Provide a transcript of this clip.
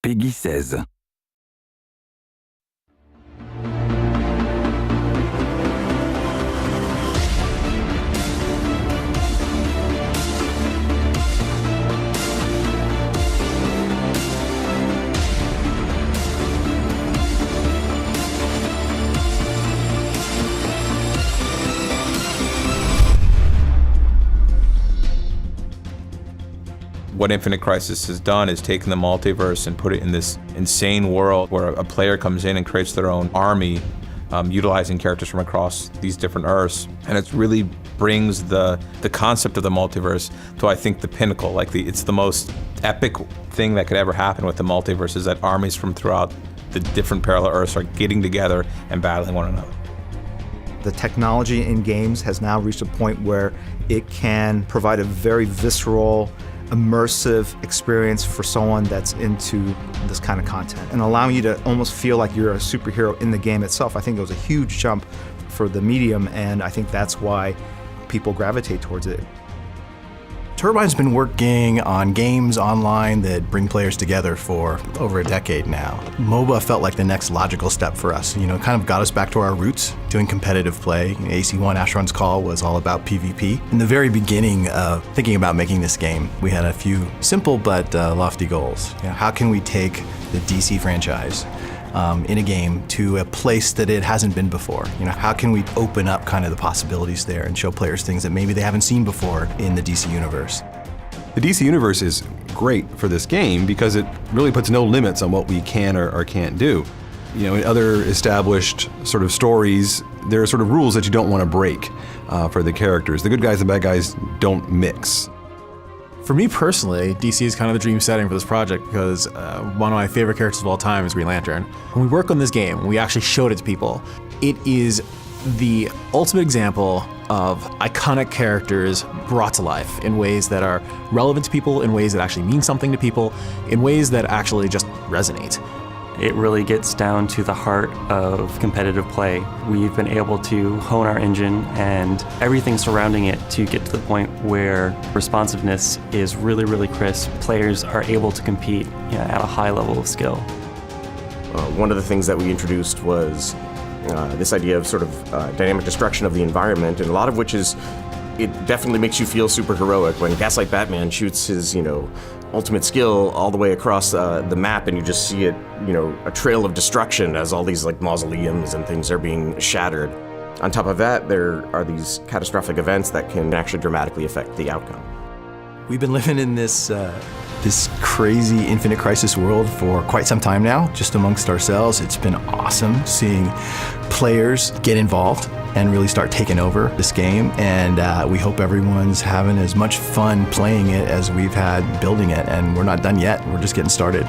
Peggy 16. What Infinite Crisis has done is taken the multiverse and put it in this insane world where a player comes in and creates their own army, utilizing characters from across these different Earths. And it really brings the concept of the multiverse to, I think, the pinnacle. Like it's the most epic thing that could ever happen with the multiverse, is that armies from throughout the different parallel Earths are getting together and battling one another. The technology in games has now reached a point where it can provide a very visceral, immersive experience for someone that's into this kind of content, and allowing you to almost feel like you're a superhero in the game itself. I think it was a huge jump for the medium, and I think that's why people gravitate towards it. Turbine's been working on games online that bring players together for over a decade now. MOBA felt like the next logical step for us. You know, kind of got us back to our roots, doing competitive play. AC1 Asheron's Call was all about PvP. In the very beginning of thinking about making this game, we had a few simple but lofty goals. You know, how can we take the DC franchise in a game to a place that it hasn't been before? You know, how can we open up kind of the possibilities there and show players things that maybe they haven't seen before in the DC universe? The DC universe is great for this game because it really puts no limits on what we can or can't do. You know, in other established sort of stories, there are sort of rules that you don't want to break for the characters. The good guys and bad guys don't mix. For me personally, DC is kind of the dream setting for this project because one of my favorite characters of all time is Green Lantern. When we work on this game, when we actually showed it to people, it is the ultimate example of iconic characters brought to life in ways that are relevant to people, in ways that actually mean something to people, in ways that actually just resonate. It really gets down to the heart of competitive play. We've been able to hone our engine and everything surrounding it to get to the point where responsiveness is really, really crisp. Players are able to compete at a high level of skill. One of the things that we introduced was this idea of sort of dynamic destruction of the environment, and a lot of which is, it definitely makes you feel super heroic when Gaslight Batman shoots his, ultimate skill all the way across the map, and you just see it, a trail of destruction as all these like mausoleums and things are being shattered. On top of that, there are these catastrophic events that can actually dramatically affect the outcome. We've been living in this crazy Infinite Crisis world for quite some time now, just amongst ourselves. It's been awesome seeing players get involved and really start taking over this game, and we hope everyone's having as much fun playing it as we've had building it, and we're not done yet. We're just getting started.